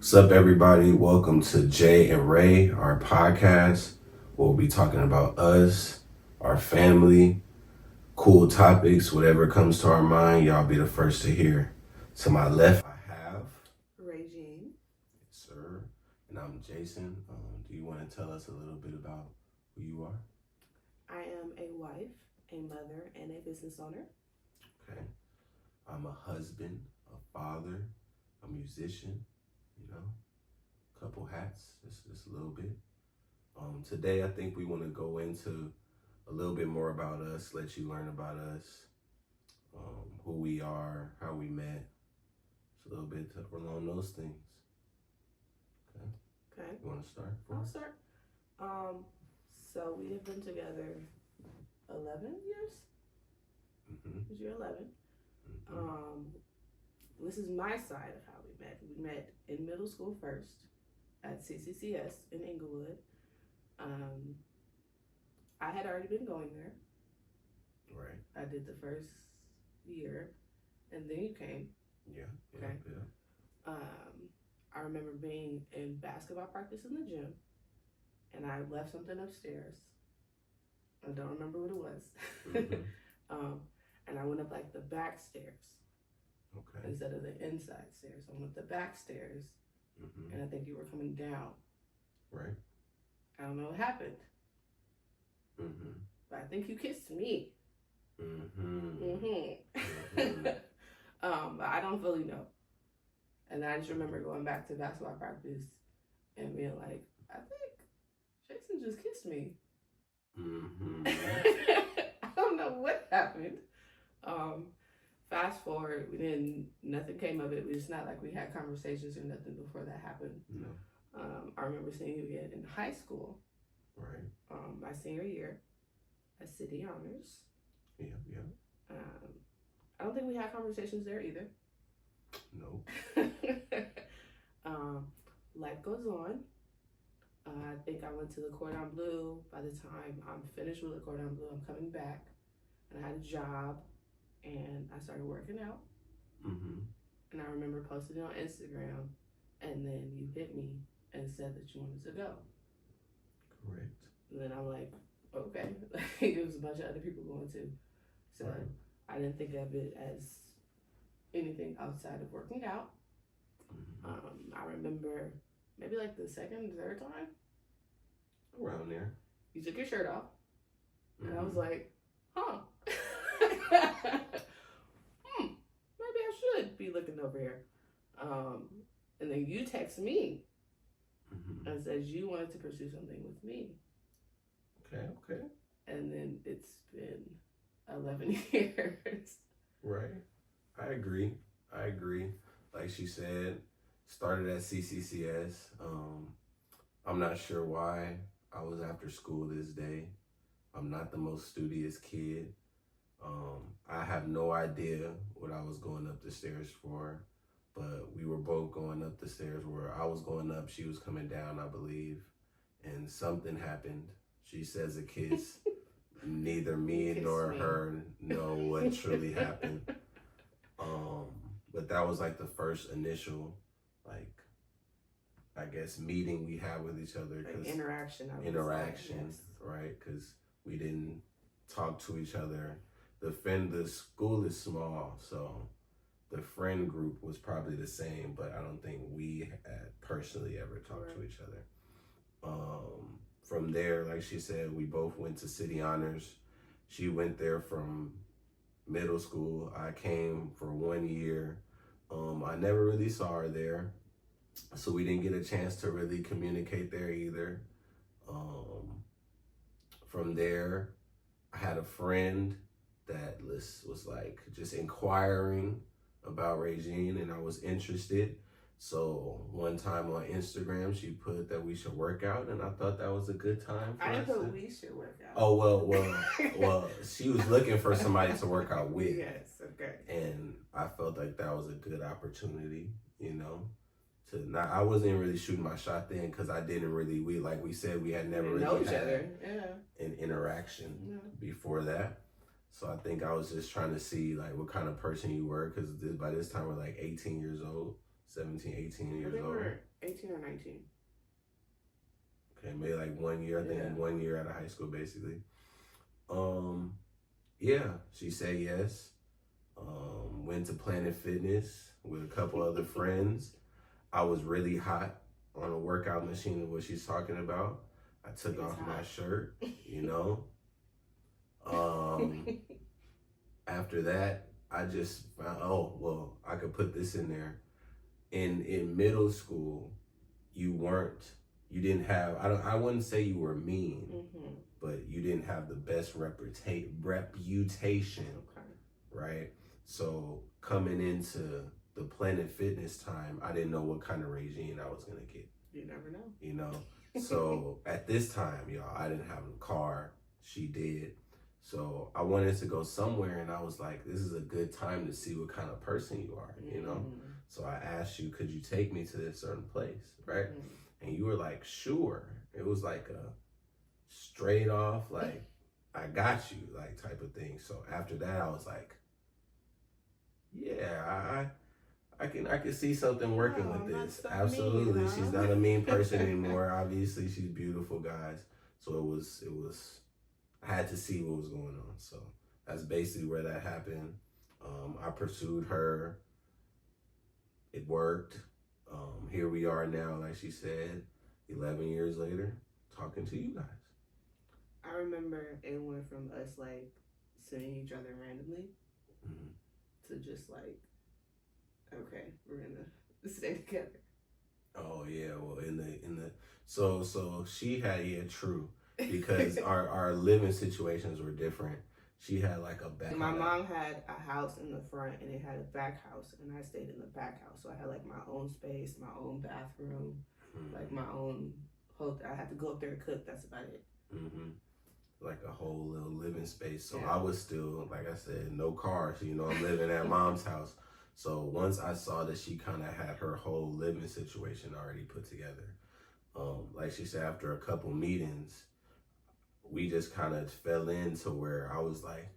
What's up, everybody? Welcome to Jay and Ray, our podcast. We'll be talking about us, our family, cool topics, whatever comes to our mind. Y'all be the first to hear. To my left, I have Re'Gine. Yes, sir. And I'm Jayson. Do you want to tell us a little bit about who you are? I am a wife, a mother, and a business owner. Okay. I'm a husband, a father, a musician, couple hats, just a little bit. Today, I think we want to go into a little bit more about us, let you learn about us, who we are, how we met, just a little bit along those things. Okay. You want to start? I'll start. So we have been together 11 years. Mm-hmm. This year 11. Mm-hmm. This is my side of how we met. We met in middle school first at CCCS in Inglewood. I had already been going there. Right. I did the first year, and then you came. Yeah. Okay. I remember being in basketball practice in the gym, and I left something upstairs. I don't remember what it was. Mm-hmm. And I went up like the back stairs. Okay. Instead of the inside stairs. I went up the back stairs, Mm-hmm. and I think you were coming down. Right. I don't know what happened, Mm-hmm. but I think you kissed me. Mm-hmm. Mm-hmm. But I don't fully know. And I just remember going back to basketball practice and being like, I think Jayson just kissed me. Mm-hmm. I don't know what happened. Fast forward, nothing came of it. It's not like we had conversations or nothing before that happened. No. I remember seeing you again in high school. Right. My senior year at City Honors. Yeah. I don't think we had conversations there either. No. Life goes on. I think I went to the Cordon Bleu. By the time I'm finished with the Cordon Bleu, I'm coming back. And I had a job. And I started working out. Mm-hmm. And I remember posting it on Instagram. And then you hit me and said that you wanted to go. Correct. And then I'm like, okay. There was a bunch of other people going too. So right. I didn't think of it as anything outside of working out. Mm-hmm. I remember maybe like the second, third time. Around there. You took your shirt off. Mm-hmm. And I was like, huh. Maybe I should be looking over here. And then you text me Mm-hmm. and says you wanted to pursue something with me. Okay. And then it's been 11 years. Right. I agree. Like she said, started at CCCS. I'm not sure why I was after school this day. I'm not the most studious kid. I have no idea what I was going up the stairs for, but we were both going up the stairs where I was going up, she was coming down, I believe, and something happened. She says a kiss. Neither me nor her know what truly happened. But that was like the first initial, like, I guess, meeting we had with each other. Like interaction. Yes. Right? Because we didn't talk to each other. The school is small, so the friend group was probably the same, but I don't think we had personally ever talked to each other. From there, like she said, we both went to City Honors. She went there from middle school. I came for 1 year. I never really saw her there, so we didn't get a chance to really communicate there either. From there, I had a friend that was like just inquiring about Re'Gine, and I was interested. So one time on Instagram, she put that we should work out, and I thought that was a good time for us. I didn't put we should work out. Oh, well, she was looking for somebody to work out with. Yes, okay. And I felt like that was a good opportunity, I wasn't really shooting my shot then because I didn't really, like we said, we had never really had an interaction before that. So I think I was just trying to see like what kind of person you were, because by this time we're like 18 years old. 17, 18 years old. 18 or 19. Okay, maybe like 1 year. I think Yeah. 1 year out of high school, basically. Yeah, she said yes. Went to Planet Fitness with a couple other friends. I was really hot on a workout machine of what she's talking about. I took off my shirt, you know. After that, I just found, oh, well, I could put this in there. In middle school, you didn't have, I wouldn't say you were mean, but you didn't have the best reputation, right? So coming into the Planet Fitness time, I didn't know what kind of Re'Gine I was gonna get. You never know. You know? So at this time, y'all, I didn't have a car. She did. So I wanted to go somewhere, and I was like, this is a good time to see what kind of person you are, you know? So I asked you, could you take me to this certain place, right? And you were like, sure. It was like a straight off, like, I got you, like, type of thing. So after that, I was like, yeah, I can see something working with this. Absolutely. Mean, huh? She's not a mean person anymore. Obviously, she's beautiful, guys. So it was I had to see what was going on. So that's basically where that happened. I pursued her. It worked. Here we are now, like she said, 11 years later, talking to you guys. I remember it went from us like seeing each other randomly to just like, okay, we're gonna stay together. Oh yeah, well in the so she had, yeah, true, because our living situations were different. She had like a back. My mom had a house in the front and it had a back house, and I stayed in the back house, so I had like my own space, my own bathroom, like my own whole. I had to go up there to cook. That's about it. Like a whole little living space. So yeah. I was still, like I said, no car. So, you know, I'm living at mom's house. So once I saw that she kind of had her whole living situation already put together, like she said, after a couple meetings, we just kind of fell into where I was like,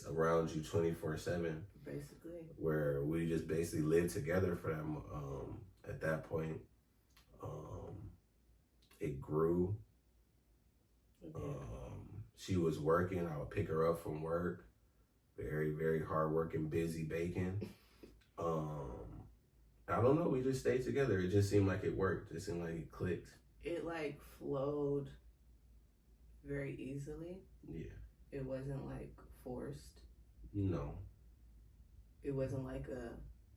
around you 24/7, basically. Where we just basically lived together for them. At that point, it grew. She was working. I would pick her up from work. Very, very hard working, busy bacon. I don't know. We just stayed together. It just seemed like it worked. It seemed like it clicked. It like flowed very easily. Yeah. It wasn't like forced. No. It wasn't like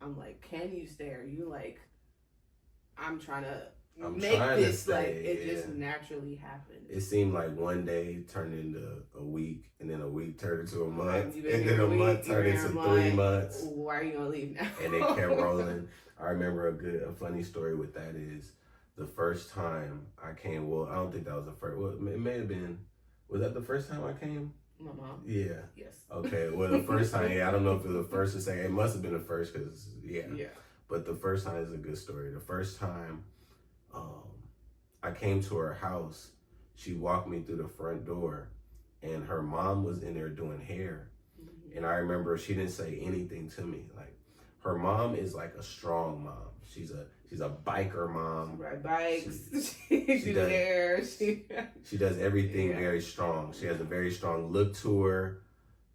I'm like, can you stay? Or you like, I'm trying to make this, like, it just naturally happened. It seemed like one day turned into a week, and then a week turned into a month, and then a month turned into 3 months. Why are you gonna leave now? And it kept rolling. I remember a funny story with that is the first time I came. Well, I don't think that was the first. Well, it may have been. Was that the first time I came? My mom. Yeah. Yes. Okay. Well, the first time, yeah, I don't know if it was the first or second. It must have been the first, because yeah. Yeah. But the first time is a good story. The first time, I came to her house. She walked me through the front door, and her mom was in there doing hair. And I remember she didn't say anything to me. Like, her mom is like a strong mom. She's a biker mom. She rides bikes. She does hair. She does everything very strong. She has a very strong look to her,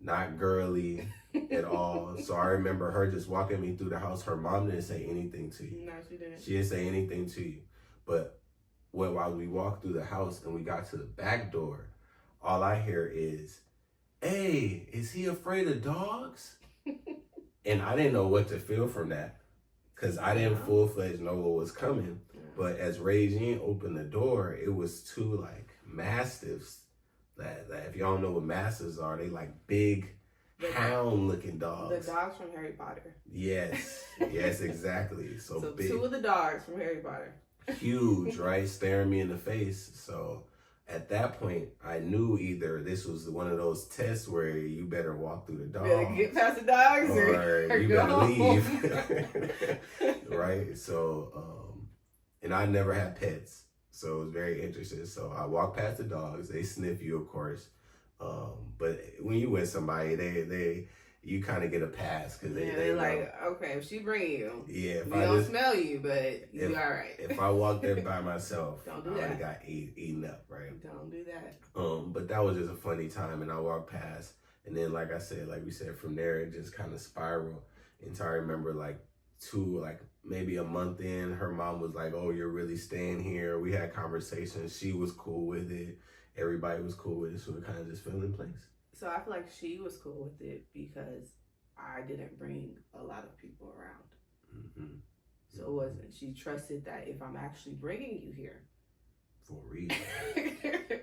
not girly at all. So I remember her just walking me through the house. Her mom didn't say anything to you. No, she didn't. She didn't say anything to you. But while we walked through the house and we got to the back door, all I hear is, "Hey, is he afraid of dogs?" And I didn't know what to feel from that, because I didn't full-fledged know what was coming. But as Re'Gine opened the door, it was two like mastiffs. That if y'all don't know what mastiffs are, they like big hound-looking dogs. The dogs from Harry Potter. Yes, exactly. So big. Two of the dogs from Harry Potter. Huge, right? Staring me in the face. So at that point, I knew either this was one of those tests where you better walk through the dogs. You better get past the dogs or you better leave. Right? So, and I never had pets. So it was very interesting. So I walk past the dogs. They sniff you, of course. But when you with somebody, they you kind of get a pass because they they're know. like, okay, if she bringing you, yeah, if we don't smell you, but you be all right. If I walk there by myself, Don't do I would that. have got eaten up, right? Don't do that. But that was just a funny time, and I walked past, and then like we said, from there it just kind of spiraled. And so I remember maybe a month in, her mom was like, "Oh, you're really staying here." We had conversations. She was cool with it. Everybody was cool with it, so it kind of just fell in place. So I feel like she was cool with it because I didn't bring a lot of people around. Mm-hmm. So it wasn't. She trusted that if I'm actually bringing you here, for a reason.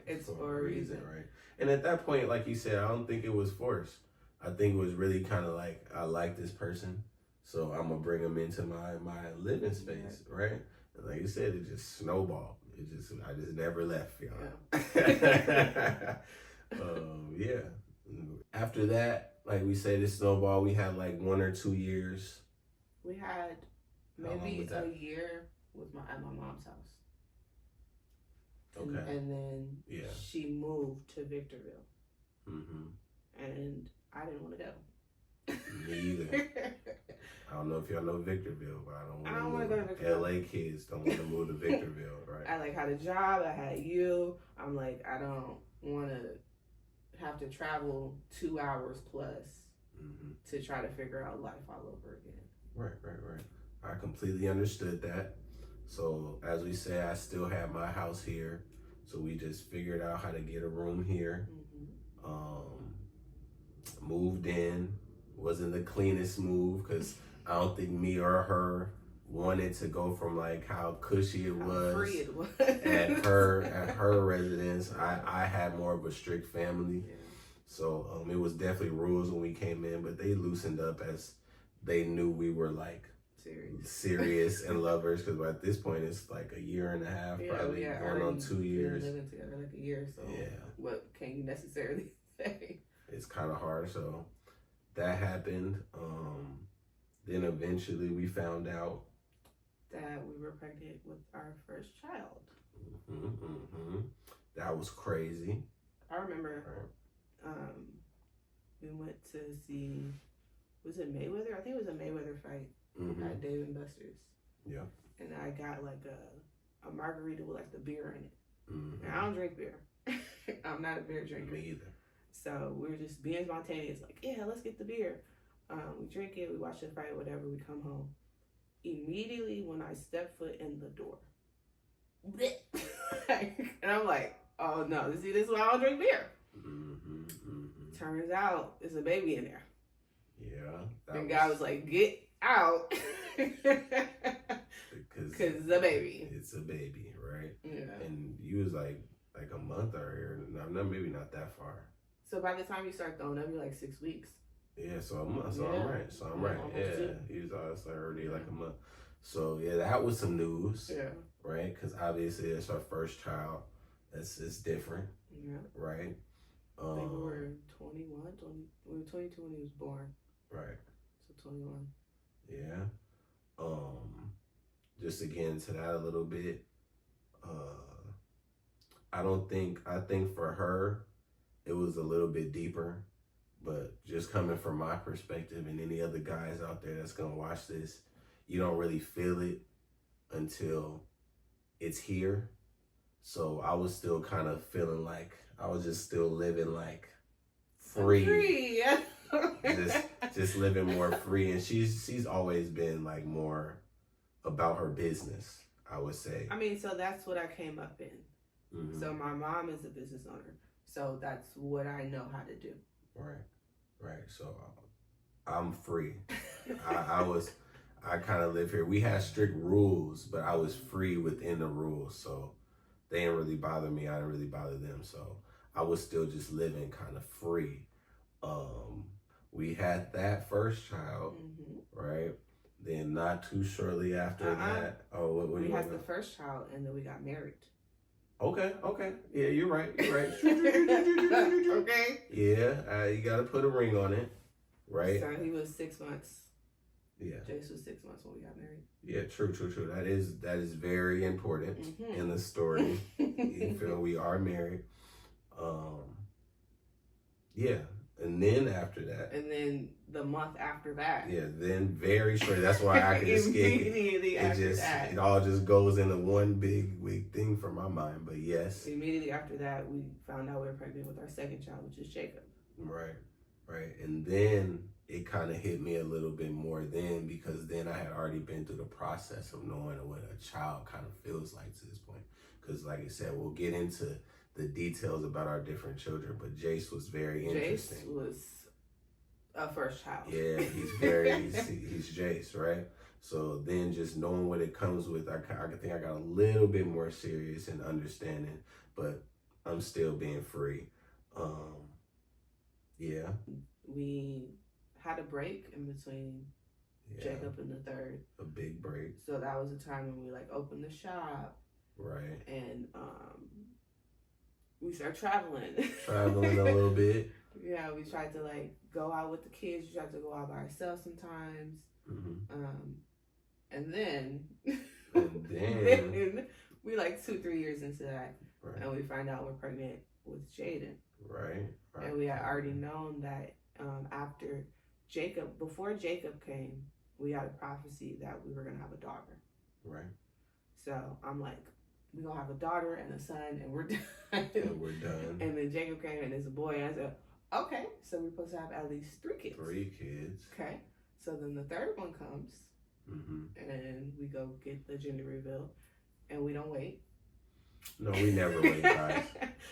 it's for a reason, right? And at that point, like you said, I don't think it was forced. I think it was really kind of like, I like this person, so I'm gonna bring them into my living space, right? And like you said, it just snowballed. I just never left, y'all. Yeah. Yeah. After that, like we said, it snowballed. We had like 1 or 2 years. We had maybe a year at my mom's house. Okay. And then she moved to Victorville. Mm-hmm. And I didn't want to go. Me either. I don't know if y'all know Victorville, but I don't want to go to Victorville. LA kids don't want to move to Victorville, right? I had a job. I had you. I'm like, I don't want to have to travel 2 hours plus to try to figure out life all over again. Right. I completely understood that. So as we said, I still have my house here. So we just figured out how to get a room here. Moved in. Wasn't the cleanest move because I don't think me or her wanted to go from like how cushy it was, free it was. at her residence. I had more of a strict family. Yeah. So it was definitely rules when we came in, but they loosened up as they knew we were like serious and lovers, because at this point it's like 1.5 years, probably going on 2 years. Living together like a year, so what can you necessarily say? It's kind of hard. So that happened. Then eventually we found out that we were pregnant with our first child. That was crazy. I remember we went to see, was it Mayweather? I think it was a Mayweather fight at Dave & Buster's. Yeah. And I got like a margarita with like the beer in it. And I don't drink beer. I'm not a beer drinker. Me either. So we were just being spontaneous, like, yeah, let's get the beer. We drink it, we watch the fight, whatever, we come home. Immediately when I step foot in the door, and I'm like, oh no, see, this is why I don't drink beer. Turns out there's a baby in there. Yeah. And God was like, get out. Because it's a baby. It's a baby, right? Yeah. And you was like a month or maybe not that far. So by the time you start throwing up, you're like 6 weeks. Yeah, so a month. So I'm right. Yeah, he was already like a month. So yeah, that was some news. Yeah. Right, because obviously it's our first child. It's different. Yeah. Right. I think we were 21. We were 22 when he was born. Right. So 21. Yeah. Just to get into that a little bit. I think for her, it was a little bit deeper, but just coming from my perspective and any other guys out there that's gonna watch this, you don't really feel it until it's here. So I was still kind of feeling like I was just still living like free. just living more free. And she's always been like more about her business, I would say. I mean, so that's what I came up in. So my mom is a business owner. So that's what I know how to do. Right. So I'm free. I kind of live here. We had strict rules, but I was free within the rules. So they didn't really bother me. I didn't really bother them. So I was still just living kind of free. We had that first child, right? Then not too shortly after that. Oh, what we had the first child, and then we got married. Okay. Yeah, you're right. Okay. Yeah, you got to put a ring on it, right? So he was 6 months. Yeah. Jace was 6 months when we got married. Yeah, true. That is very important in the story. You feel we are married. Yeah, And then after that. And then the month after that. Yeah, then very short. That's why I can escape it. Immediately after that. It all just goes into one big thing for my mind. But yes. Immediately after that, we found out we were pregnant with our second child, which is Jacob. Right. And then it kind of hit me a little bit more then, because then I had already been through the process of knowing what a child kind of feels like to this point. Because like I said, we'll get into the details about our different children, but Jace was very interesting. Jace was a first child. Yeah, he's Jace, right? So then just knowing what it comes with, I think I got a little bit more serious and understanding, but I'm still being free. Yeah. We had a break in between Jacob and the third. A big break. So that was a time when we like opened the shop. Right. And we started traveling. Traveling a little bit. Yeah, we tried to like go out with the kids. We tried to go out by ourselves sometimes. Mm-hmm. And then then we like 2-3 years into that, right. And we find out we're pregnant with Jaden. Right. And we had already known that before Jacob came, we had a prophecy that we were gonna have a daughter. Right. So I'm like, we're gonna have a daughter and a son, and we're done. And we're done. And then Jacob came and it's a boy, and I said, okay, so we're supposed to have at least 3 kids. 3 kids. Okay. So then the third one comes, and we go get the gender reveal, and we don't wait. No, we never wait, guys.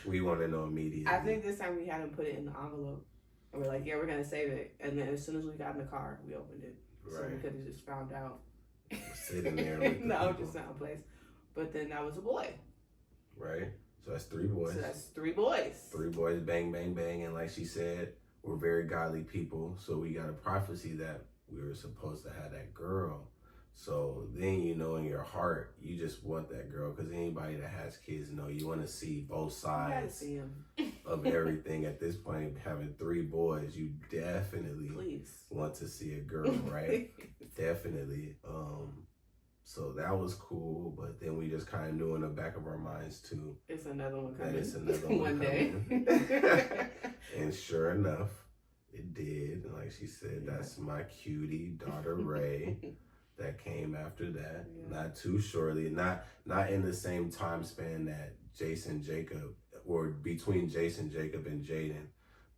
We want to know immediately. I think this time we had him put it in the envelope. And we're like, yeah, we're going to save it. And then as soon as we got in the car, we opened it. Right. So we could have just found out. Sitting there with the no, just not a place. But then that was a boy. Right. So that's 3 boys. So that's 3 boys. 3 boys, bang, bang, bang. And like she said, we're very godly people. So we got a prophecy that we were supposed to have that girl. So then, you know, in your heart, you just want that girl, because anybody that has kids know you want to see both sides of everything. At this point, having 3 boys, you definitely want to see a girl, right? Definitely. So that was cool, but then we just kind of knew in the back of our minds too, it's another one coming. It's another one day. And sure enough, it did. Like she said, that's my cutie daughter Ray. That came after that, not too shortly, not in the same time span that Jayson, Jacob, or between Jayson, Jacob, and Jaden,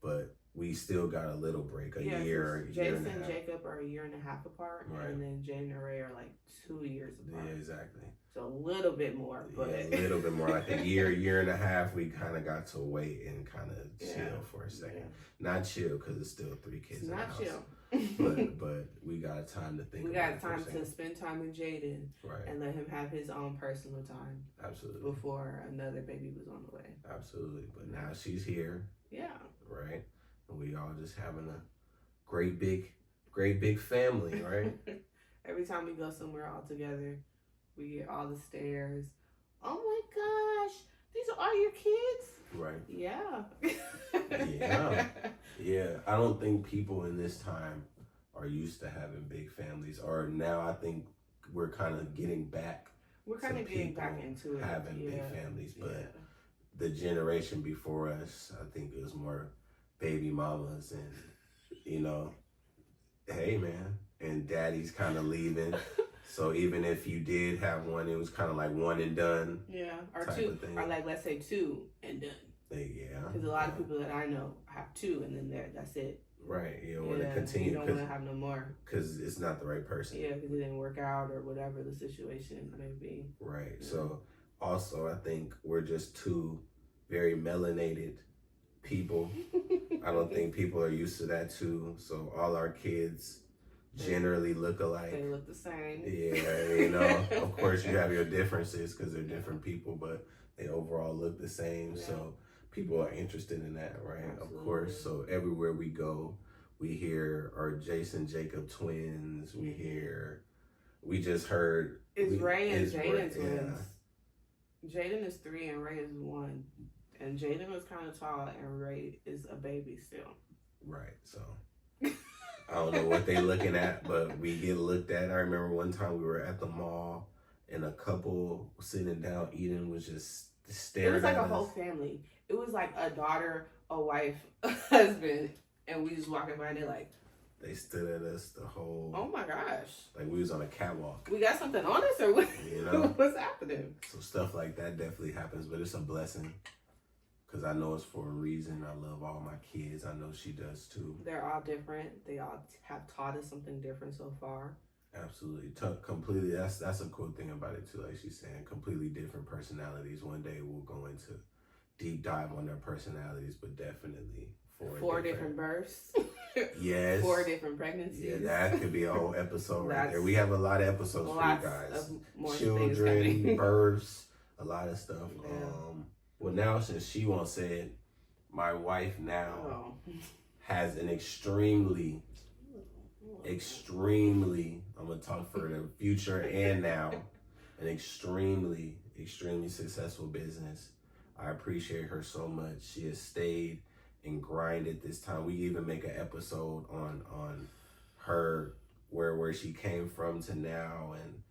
but we still got a little break, a year Jayson and and Jacob are 1.5 years apart, right. And then Jaden and Ray are like 2 years apart. Yeah, exactly. So a little bit more, but a little bit more, like a year and a half. We kind of got to wait and kind of chill for a second. Yeah. Not chill because it's still 3 kids. It's in the house. Chill. but we got time to think. We got time to spend time with Jaden, right, and let him have his own personal time. Absolutely. Before another baby was on the way. Absolutely. But now she's here. Yeah. Right. And we all just having a great big family, right? Every time we go somewhere all together, we get all the stares. Oh my gosh, these are all your kids? Right. Yeah. Yeah. I don't think people in this time are used to having big families, or now I think we're kind of getting back. We're kind of getting back into it. Having big families, but the generation before us, I think it was more baby mamas and, you know, hey man, and daddy's kind of leaving. So even if you did have one, it was kind of like one and done. Yeah, or 2, or like let's say 2 and done. Yeah. Because a lot of people that I know have 2 and then that's it. Right, you don't want to continue. You don't want to have no more. Because it's not the right person. Yeah, because it didn't work out or whatever the situation may be. Right, so also I think we're just 2 very melanated people. I don't think people are used to that too. So all our kids generally look alike. They look the same. Yeah, you know, of course you have your differences because they're different people, but they overall look the same. Yeah. So people are interested in that, right? Absolutely. Of course. So everywhere we go, we hear our Jayson Jacob twins. We just heard. It's Ray and Jaden twins. Yeah. Jaden is 3 and Ray is 1. And Jaden was kind of tall and Ray is a baby still. Right, so I don't know what they looking at, but we get looked at. I remember one time we were at the mall and a couple sitting down eating was just staring at us. It was like a whole family. It was like a daughter, a wife, a husband, And we just walking by and they're like, They stood at us the whole. oh my gosh. Like we was on a catwalk. We got something on us or what? You know? What's happening? So stuff like that definitely happens, but it's a blessing. Because I know it's for a reason. I love all my kids. I know she does too. They're all different. They all have taught us something different so far. Absolutely. Completely. That's a cool thing about it too. Like she's saying, completely different personalities. One day we'll go into deep dive on their personalities, but definitely four different births. Yes. 4 different pregnancies. Yeah, that could be a whole episode right there. We have a lot of episodes for you guys. Children, births, a lot of stuff. Yeah. Well, now since she won't say it, my wife now has an extremely, I'm going to talk for the future and now, an extremely successful business. I appreciate her so much. She has stayed and grinded this time. We even make an episode on her, where she came from to now, and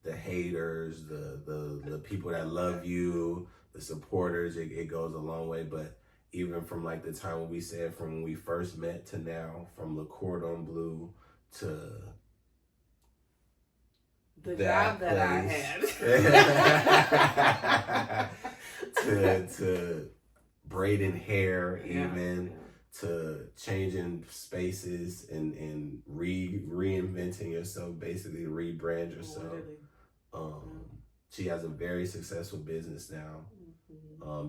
the haters, the people that love you, the supporters. It goes a long way. But even from like the time when we said from when we first met to now, from Le Cordon Bleu to the job that I had to braiding hair, even to changing spaces and reinventing yourself, basically rebrand yourself. She has a very successful business now.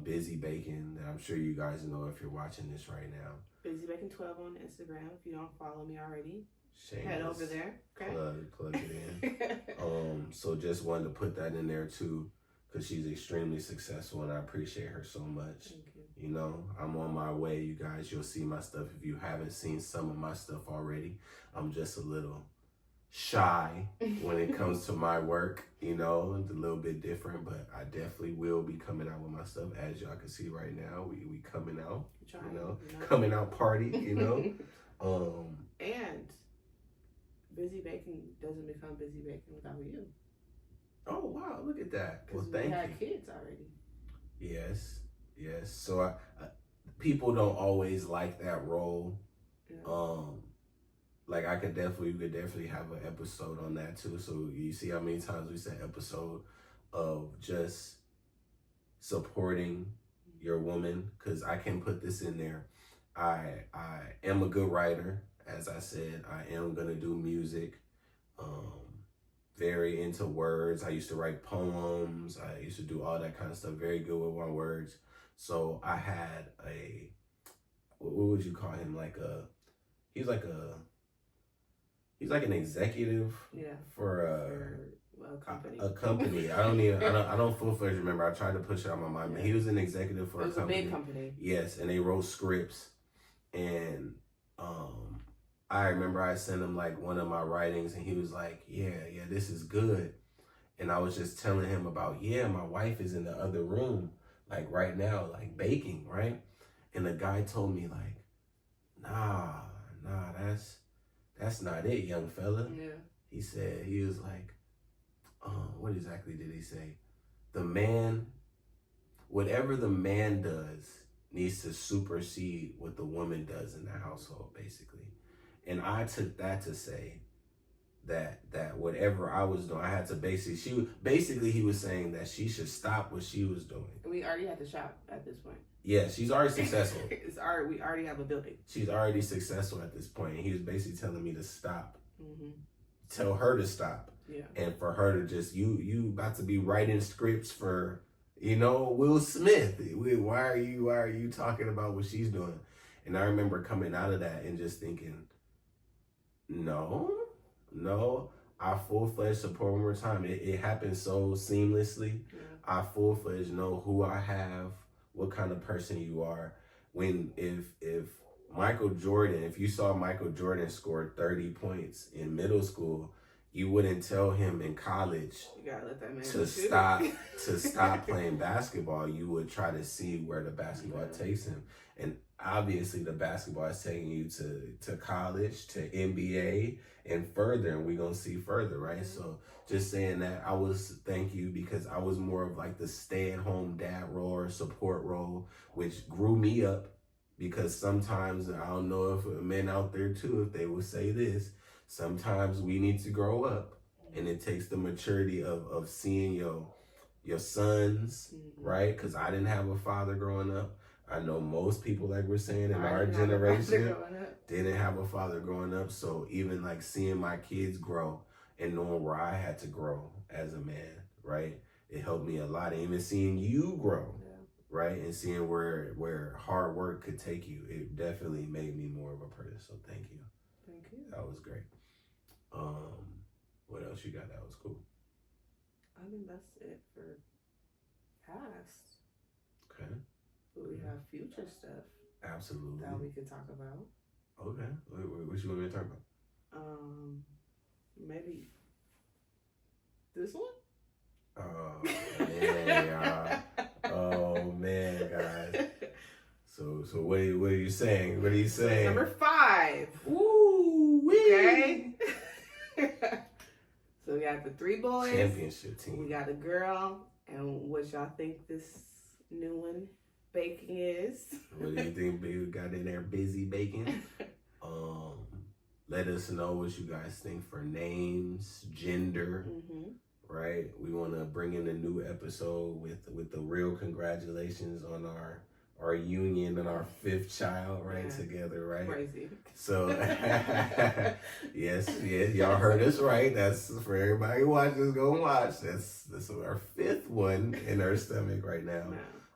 Busy Baking, that I'm sure you guys know if you're watching this right now. Busy Baking 12 on Instagram. If you don't follow me already, shameless. Head over there. Okay. Plug it in. So just wanted to put that in there too, because she's extremely successful and I appreciate her so much. Thank you. You know, I'm on my way, you guys. You'll see my stuff if you haven't seen some of my stuff already. I'm just a little shy when it comes to my work, you know. It's a little bit different, but I definitely will be coming out with my stuff. As y'all can see right now, we coming out, you know, coming out party, you know. And Busy Baking doesn't become Busy Baking without you. Oh wow, look at that. Well, thank you. We had kids already. Yes. So I people don't always like that role. Yeah. Like we could definitely have an episode on that too. So you see how many times we said episode of just supporting your woman, because I can put this in there. I am a good writer, as I said. I am gonna do music. Very into words. I used to write poems. I used to do all that kind of stuff. Very good with my words. So I had what would you call him? He's like an executive for a company. I don't full-fledged remember. I tried to push it out my mind, but he was an executive for a company. It was a big company. Yes, and they wrote scripts. And I remember I sent him like one of my writings and he was like, yeah, this is good. And I was just telling him about, my wife is in the other room, like right now, like baking, right? And the guy told me like, nah, that's not it, young fella. Yeah. He said, he was like, what exactly did he say? Whatever the man does needs to supersede what the woman does in the household, basically. And I took that to say that whatever I was doing, I had to basically he was saying that she should stop what she was doing. We already had the shop at this point. Yeah, she's already successful. We already have a building. She's already successful at this point. And he was basically telling me to stop. Mm-hmm. Tell her to stop. Yeah. And for her to just, you about to be writing scripts for, Will Smith. Why are you talking about what she's doing? And I remember coming out of that and just thinking, no, I full-fledged support one more time. It happened so seamlessly. Yeah. I full-fledged know who I have, what kind of person you are. If Michael Jordan, if you saw Michael Jordan score 30 points in middle school, you wouldn't tell him in college you gotta let that man to stop playing basketball. You would try to see where the basketball takes him. And obviously the basketball is taking you to college, to NBA, and further, and we're going to see further, right? Mm-hmm. So just saying that, thank you, because I was more of like the stay-at-home dad role or support role, which grew me up, because sometimes, I don't know if men out there too, if they will say this, sometimes we need to grow up, and it takes the maturity of seeing your sons, right? Because I didn't have a father growing up. I know most people, like we're saying, in our generation didn't have a father growing up. So even like seeing my kids grow and knowing where I had to grow as a man, right? It helped me a lot. And even seeing you grow, right? And seeing where hard work could take you, it definitely made me more of a person. So thank you. Thank you. That was great. What else you got? That was cool. I think that's it for past. Okay. But we have future stuff. Absolutely. That we could talk about. Okay. What you want me to talk about? Maybe this one? Oh man, oh man, guys. So what are you saying? What are you saying? Number 5. Woo wee. Okay. So we got the 3 boys. Championship team. We got a girl. And what y'all think this new one baking is? What do you think baby got in there busy baking? Let us know what you guys think for names, gender. Right? We want to bring in a new episode with the real congratulations on our union and our 5th child, right? Together, right? Crazy. So, yes, y'all heard us right. That's for everybody who watches, go watch. That's our 5th one in our stomach right now.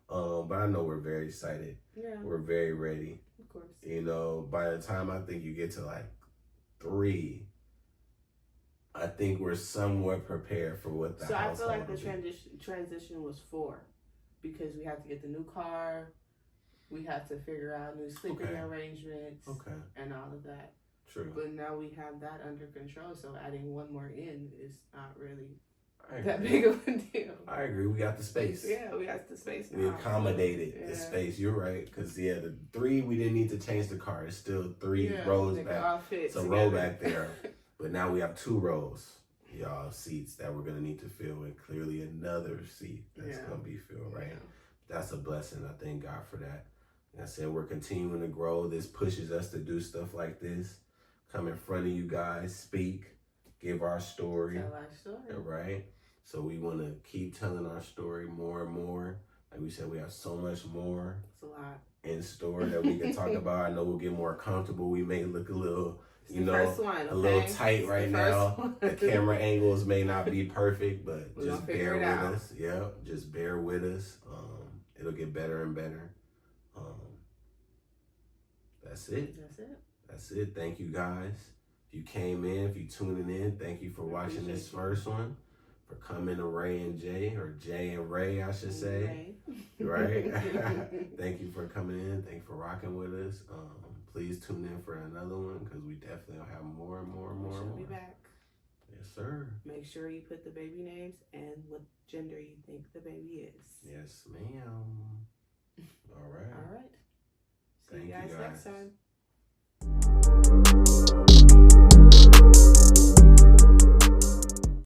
But I know we're very excited. Yeah. We're very ready. Of course. You know, by the time I think you get to like 3, I think we're somewhat prepared for what the household. So I feel like the transition was 4, because we had to get the new car, we had to figure out new sleeping arrangements, and all of that. True. But now we have that under control, so adding one more in is not really that big of a deal. I agree. We got the space. Yeah, we got the space now. We accommodated the space. You're right, because the 3 we didn't need to change the car. It's still 3 rows back. It's a row back there. But now we have 2 rows, y'all, seats that we're going to need to fill, and clearly another seat that's going to be filled, right? Yeah. That's a blessing. I thank God for that. Like I said, we're continuing to grow. This pushes us to do stuff like this. Come in front of you guys, speak, give our story. Tell our story. Right? So we want to keep telling our story more and more. Like we said, we have so much more in store that we can talk about. I know we'll get more comfortable. We may look a little... a little tight right now. The camera angles may not be perfect, but just bear with us. Yeah, just bear with us. It'll get better and better. That's it. That's it. Thank you guys. If you came in, if you tuning in, thank you for watching this first one. For coming to Ray and Jay, or Jay and Ray, I should say. Right? Thank you for coming in. Thank you for rocking with us. Please tune in for another one, because we definitely will have more and more and more. We'll be back. Yes, sir. Make sure you put the baby names and what gender you think the baby is. Yes, ma'am. All right. See you guys next time.